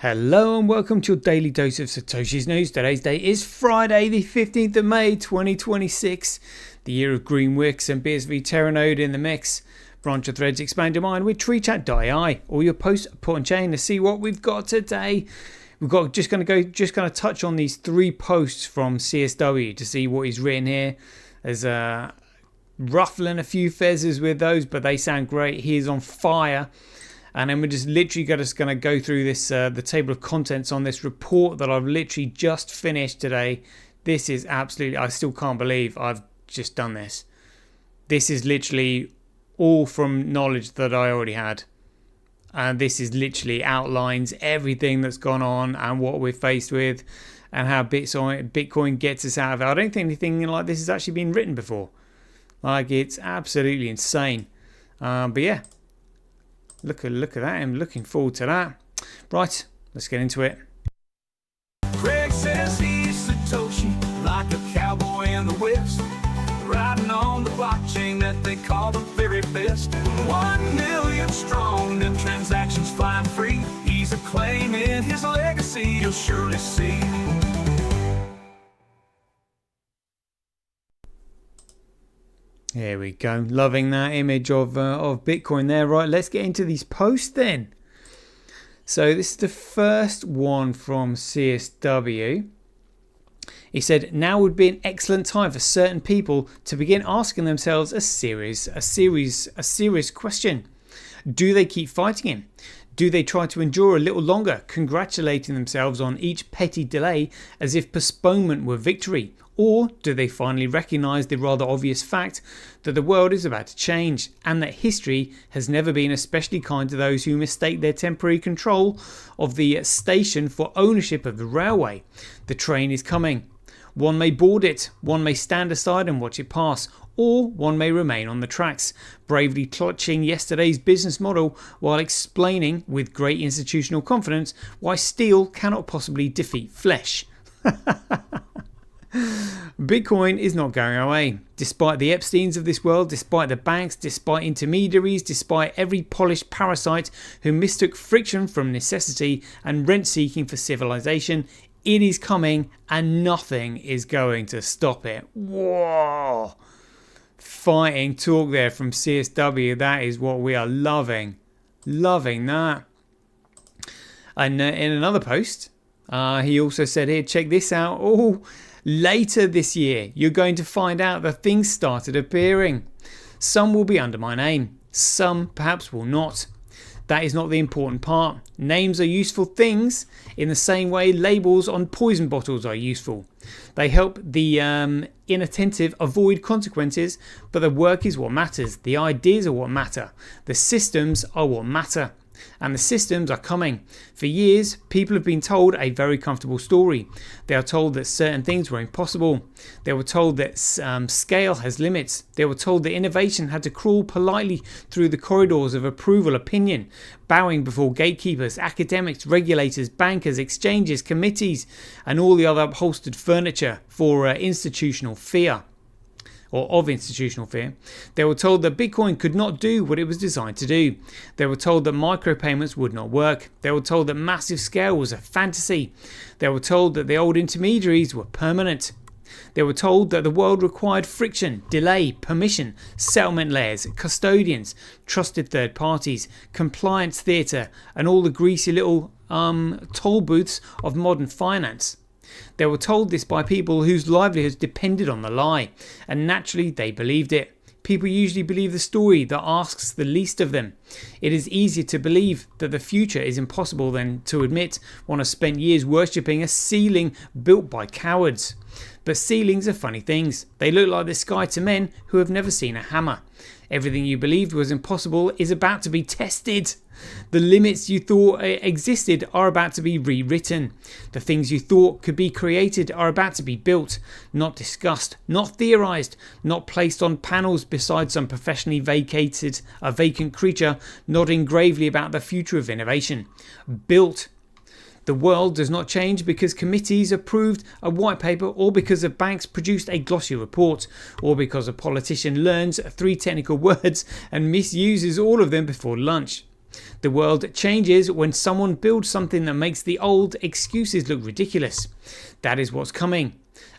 Hello and welcome to your daily dose of Satoshi's news. Today's date is Friday the 15th of May 2026, the year of green wicks and BSV Terranode in the mix. Branch of threads, expand your mind with treechat.ai. All your posts put on chain to see what we've got today. We've got just going to touch on these three posts from CSW to see what he's written here. There's ruffling a few feathers with those, but they sound great. He is on fire. And then we're just literally going to go through this the table of contents on this report that I've literally just finished today. This is absolutely, I still can't believe I've just done this. This is literally all from knowledge that I already had. And this is literally outlines everything that's gone on and what we're faced with and how Bitcoin gets us out of it. I don't think anything like this has actually been written before. Like, it's absolutely insane. But yeah. Look at that. I'm looking forward to that. Right, let's get into it. Craig says he's Satoshi, like a cowboy in the West, riding on the blockchain that they call the very best. 1 million strong and transactions flying free. He's acclaiming his legacy, you'll surely see. Here we go. Loving that image of Bitcoin there. Right, let's get into these posts then. So this is the first one from CSW. He said, now would be an excellent time for certain people to begin asking themselves a serious question. Do they keep fighting him? Do they try to endure a little longer, congratulating themselves on each petty delay as if postponement were victory? Or do they finally recognise the rather obvious fact that the world is about to change and that history has never been especially kind to those who mistake their temporary control of the station for ownership of the railway? The train is coming. One may board it, one may stand aside and watch it pass, or one may remain on the tracks, bravely clutching yesterday's business model while explaining with great institutional confidence why steel cannot possibly defeat flesh. Bitcoin is not going away. Despite the Epsteins of this world, despite the banks, despite intermediaries, despite every polished parasite who mistook friction from necessity and rent-seeking for civilization, it is coming and nothing is going to stop it. Whoa! Fighting talk there from CSW. That is what we are loving. Loving that. And in another post, he also said here, check this out. Oh, later this year, you're going to find out that things started appearing. Some will be under my name. Some perhaps will not. That is not the important part. Names are useful things in the same way labels on poison bottles are useful. They help the inattentive avoid consequences, but the work is what matters. The ideas are what matter. The systems are what matter. And the systems are coming. For years, people have been told a very comfortable story. They are told that certain things were impossible. They were told that scale has limits. They were told that innovation had to crawl politely through the corridors of approval opinion, bowing before gatekeepers, academics, regulators, bankers, exchanges, committees, and all the other upholstered furniture for institutional fear. Or of institutional fear. They were told that Bitcoin could not do what it was designed to do. They were told that micropayments would not work. They were told that massive scale was a fantasy. They were told that the old intermediaries were permanent. They were told that the world required friction, delay, permission, settlement layers, custodians, trusted third parties, compliance theatre, and all the greasy little toll booths of modern finance. They were told this by people whose livelihoods depended on the lie, and naturally they believed it. People usually believe the story that asks the least of them. It is easier to believe that the future is impossible than to admit one has spent years worshipping a ceiling built by cowards. But ceilings are funny things. They look like the sky to men who have never seen a hammer. Everything you believed was impossible is about to be tested. The limits you thought existed are about to be rewritten. The things you thought could be created are about to be built, not discussed, not theorized, not placed on panels beside some professionally vacant creature nodding gravely about the future of innovation. Built. The world does not change because committees approved a white paper, or because the banks produced a glossy report, or because a politician learns 3 technical words and misuses all of them before lunch. The world changes when someone builds something that makes the old excuses look ridiculous. That is what's coming.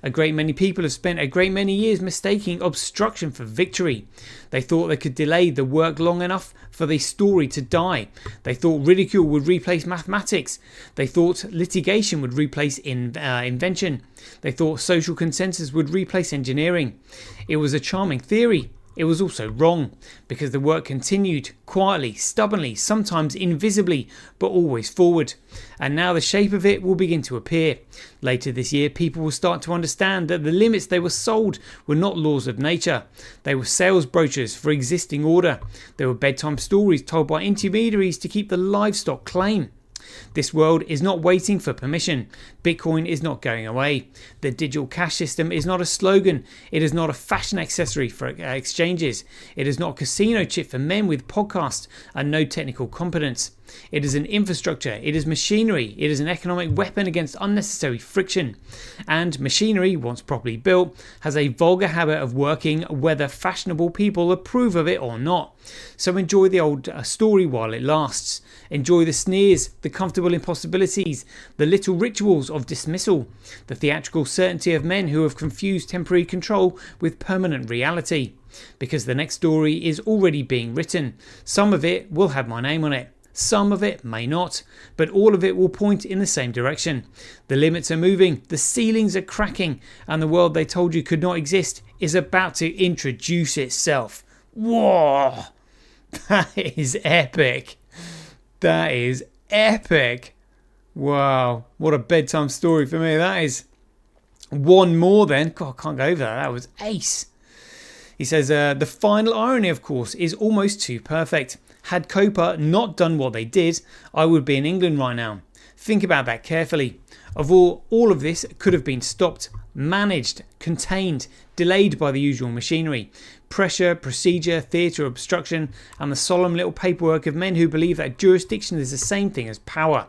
A great many people have spent a great many years mistaking obstruction for victory. They thought they could delay the work long enough for the story to die. They thought ridicule would replace mathematics. They thought litigation would replace invention. They thought social consensus would replace engineering. It was a charming theory. It was also wrong, because the work continued, quietly, stubbornly, sometimes invisibly, but always forward. And now the shape of it will begin to appear. Later this year, people will start to understand that the limits they were sold were not laws of nature. They were sales brochures for existing order. They were bedtime stories told by intermediaries to keep the livestock claim. This world is not waiting for permission. Bitcoin is not going away. The digital cash system is not a slogan. It is not a fashion accessory for exchanges. It is not a casino chip for men with podcasts and no technical competence. It is an infrastructure. It is machinery. It is an economic weapon against unnecessary friction. And machinery, once properly built, has a vulgar habit of working whether fashionable people approve of it or not. So enjoy the old story while it lasts. Enjoy the sneers, the comfortable impossibilities, the little rituals of dismissal, the theatrical certainty of men who have confused temporary control with permanent reality. Because the next story is already being written. Some of it will have my name on it. Some of it may not, but all of it will point in the same direction. The limits are moving, the ceilings are cracking, and the world they told you could not exist is about to introduce itself. Whoa! That is epic. That is epic. Wow, what a bedtime story for me that is. One more then. God, I can't go over that. That was ace. He says, the final irony, of course, is almost too perfect. Had Copa not done what they did, I would be in England right now. Think about that carefully. All of this could have been stopped, managed, contained, delayed by the usual machinery. Pressure, procedure, theatre, obstruction, and the solemn little paperwork of men who believe that jurisdiction is the same thing as power.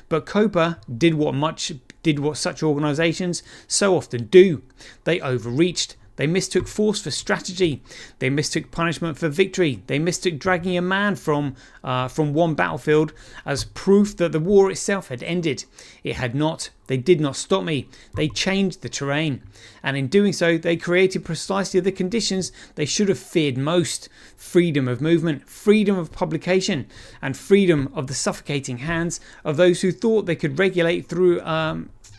But Copa did what such organisations so often do. They overreached. They mistook force for strategy. They mistook punishment for victory. They mistook dragging a man from one battlefield as proof that the war itself had ended. It had not. They did not stop me. They changed the terrain. And in doing so, they created precisely the conditions they should have feared most. Freedom of movement, freedom of publication, and freedom of the suffocating hands of those who thought they could regulate through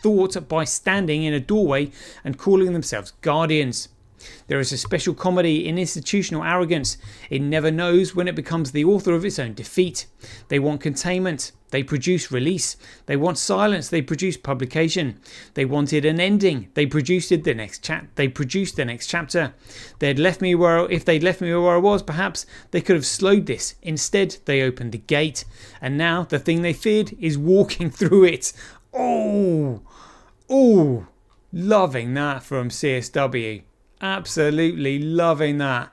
thought by standing in a doorway and calling themselves guardians. There is a special comedy in institutional arrogance. It never knows when it becomes the author of its own defeat. They want containment. They produce release. They want silence. They produce publication. They wanted an ending. They produced the next chapter. If they'd left me where I was, perhaps they could have slowed this. Instead, they opened the gate. And now the thing they feared is walking through it. Oh, loving that from CSW. Absolutely loving that.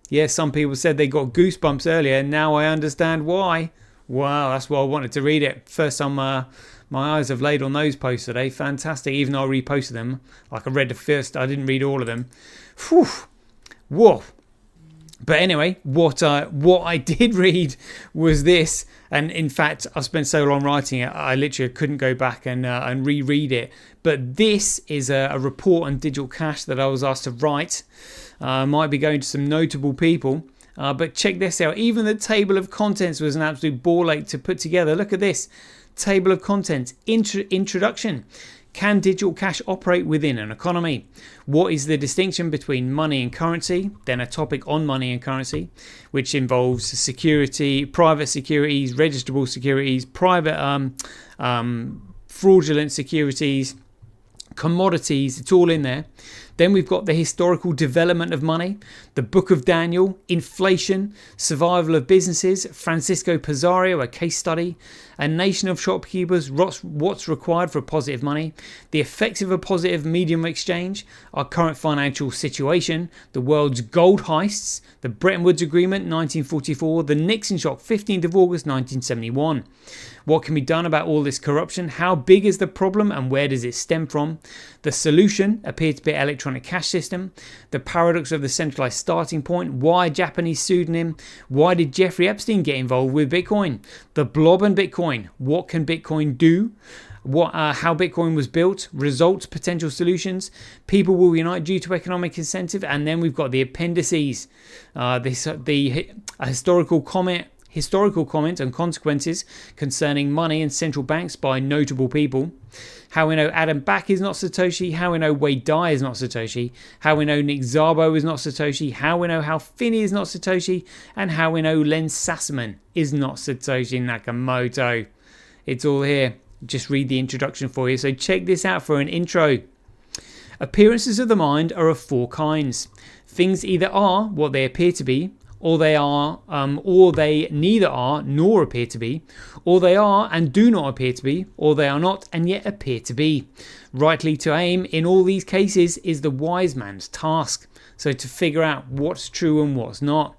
Yeah, some people said they got goosebumps earlier. Now I understand why. Wow, that's why I wanted to read it. First time my eyes have laid on those posts today. Fantastic. Even though I reposted them. Like I read the first, I didn't read all of them. Whew. Whoa. But anyway, what I did read was this, and in fact, I spent so long writing it, I literally couldn't go back and reread it. But this is a report on digital cash that I was asked to write. Might be going to some notable people, but check this out. Even the table of contents was an absolute ball ache to put together. Look at this table of contents. Introduction. Can digital cash operate within an economy? What is the distinction between money and currency? Then a topic on money and currency, which involves security, private securities, registrable securities, private fraudulent securities, commodities. It's all in there. Then we've got the historical development of money, the Book of Daniel, inflation, survival of businesses, Francisco Pizarro, a case study, a nation of shopkeepers, what's required for positive money, the effects of a positive medium of exchange, our current financial situation, the world's gold heists, the Bretton Woods Agreement 1944, the Nixon shock 15th of August 1971. What can be done about all this corruption? How big is the problem and where does it stem from? The solution appeared to be electronic electronic cash system, the paradox of the centralized starting point, why Japanese pseudonym, why did Jeffrey Epstein get involved with Bitcoin, the blob and Bitcoin, what can Bitcoin do, how Bitcoin was built, results, potential solutions, people will unite due to economic incentive, and then we've got the appendices, the historical comment and consequences concerning money and central banks by notable people, how we know Adam Back is not Satoshi, how we know Wade Dye is not Satoshi, how we know Nick Szabo is not Satoshi, how we know Hal Finney is not Satoshi, and how we know Len Sassaman is not Satoshi Nakamoto. It's all here. Just read the introduction for you. So check this out for an intro. Appearances of the mind are of four kinds. Things either are what they appear to be, or they neither are nor appear to be, or they are and do not appear to be, or they are not and yet appear to be. Rightly to aim in all these cases is the wise man's task. So to figure out what's true and what's not.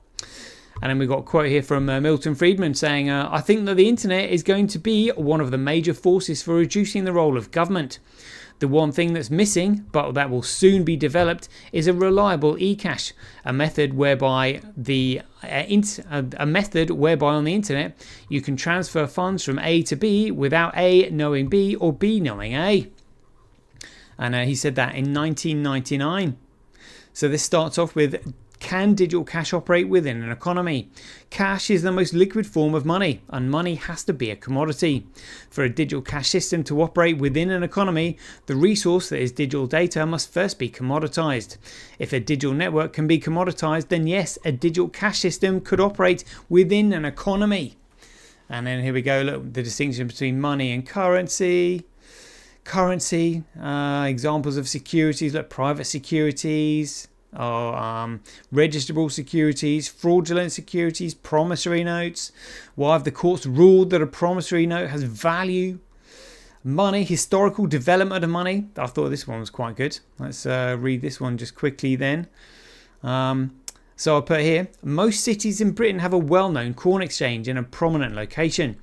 And then we've got a quote here from Milton Friedman saying, I think that the internet is going to be one of the major forces for reducing the role of government. The one thing that's missing, but that will soon be developed, is a reliable e-cash, a method whereby on the internet you can transfer funds from A to B without A knowing B or B knowing A. And he said that in 1999. So this starts off with, can digital cash operate within an economy? Cash is the most liquid form of money, and money has to be a commodity. For a digital cash system to operate within an economy, the resource that is digital data must first be commoditized. If a digital network can be commoditized, then yes, a digital cash system could operate within an economy. And then here we go, look, the distinction between money and currency. Examples of securities, like private securities, or registrable securities, fraudulent securities, promissory notes. Why have the courts ruled that a promissory note has value? Money, historical development of money. I thought this one was quite good. Let's read this one just quickly then. So I'll put here, most cities in Britain have a well-known corn exchange in a prominent location.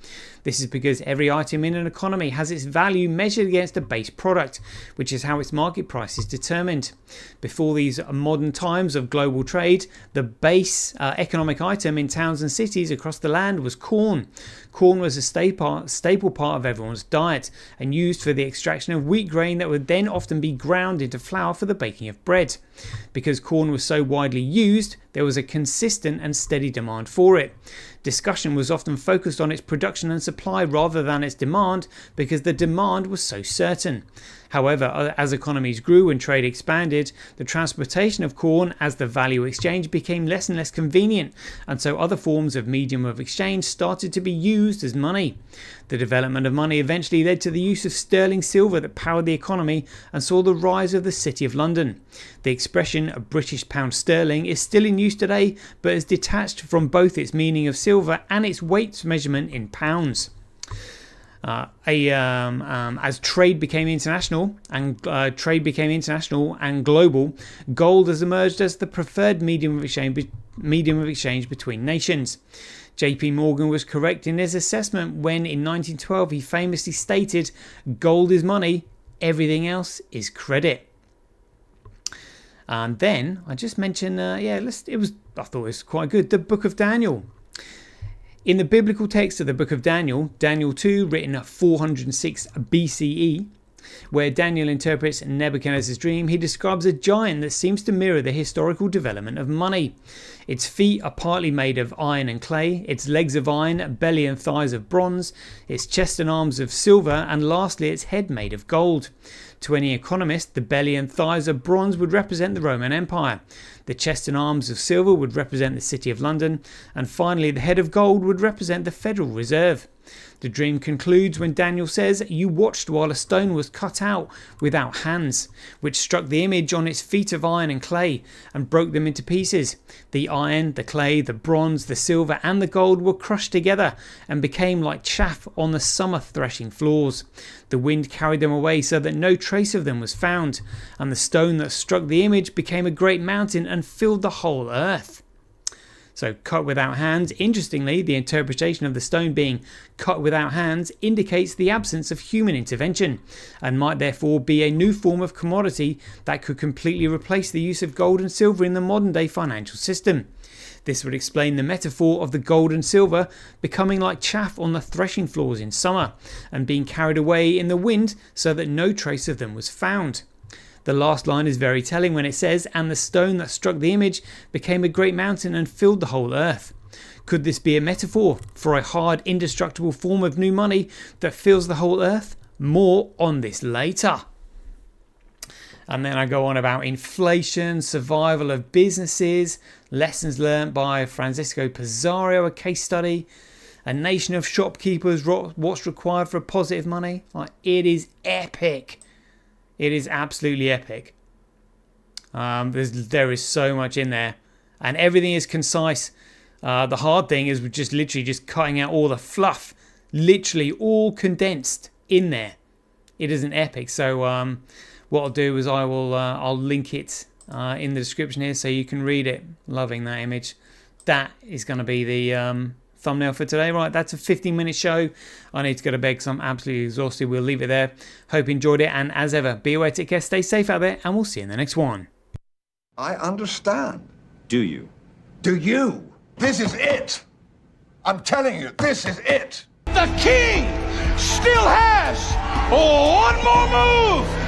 This is because every item in an economy has its value measured against a base product, which is how its market price is determined. Before these modern times of global trade, the base economic item in towns and cities across the land was corn. Corn was a staple part of everyone's diet and used for the extraction of wheat grain that would then often be ground into flour for the baking of bread. Because corn was so widely used, there was a consistent and steady demand for it. Discussion was often focused on its production and supply rather than its demand because the demand was so certain. However, as economies grew and trade expanded, the transportation of corn as the value exchange became less and less convenient, and so other forms of medium of exchange started to be used as money. The development of money eventually led to the use of sterling silver that powered the economy and saw the rise of the City of London. The expression a British pound sterling is still in use today, but is detached from both its meaning of silver and its weight measurement in pounds. As trade became international and global, gold has emerged as the preferred medium of exchange between nations. JP Morgan was correct in his assessment when in 1912 he famously stated, "Gold is money, everything else is credit." And then I just mentioned, I thought it was quite good. The Book of Daniel. In the biblical text of the Book of Daniel, Daniel 2, written at 406 BCE, where Daniel interprets Nebuchadnezzar's dream, he describes a giant that seems to mirror the historical development of money. Its feet are partly made of iron and clay, its legs of iron, belly and thighs of bronze, its chest and arms of silver, and lastly its head made of gold. To any economist, the belly and thighs of bronze would represent the Roman Empire. The chest and arms of silver would represent the City of London, and finally the head of gold would represent the Federal Reserve. The dream concludes when Daniel says, "You watched while a stone was cut out without hands, which struck the image on its feet of iron and clay, and broke them into pieces. The iron, the clay, the bronze, the silver, and the gold were crushed together, and became like chaff on the summer threshing floors. The wind carried them away so that no trace of them was found, and the stone that struck the image became a great mountain and filled the whole earth." So cut without hands. Interestingly, the interpretation of the stone being cut without hands indicates the absence of human intervention, and might therefore be a new form of commodity that could completely replace the use of gold and silver in the modern day financial system. This would explain the metaphor of the gold and silver becoming like chaff on the threshing floors in summer and being carried away in the wind so that no trace of them was found. The last line is very telling when it says, "And the stone that struck the image became a great mountain and filled the whole earth." Could this be a metaphor for a hard, indestructible form of new money that fills the whole earth? More on this later. And then I go on about inflation, survival of businesses, lessons learned by Francisco Pizarro, a case study, a nation of shopkeepers, what's required for positive money. Like, it is epic. It is absolutely epic. There is so much in there, and everything is concise. The hard thing is just literally just cutting out all the fluff, literally all condensed in there. It is an epic. So what I'll do is I'll link it in the description here so you can read it. Loving that image. That is going to be the thumbnail for today. Right, that's a 15-minute show. I need to go to bed because I'm absolutely exhausted. We'll leave it there. Hope you enjoyed it, and as ever, be aware, take care, stay safe out there, and we'll see you in the next one. I understand. Do you? Do you? This is it. I'm telling you, this is it. The king still has one more move.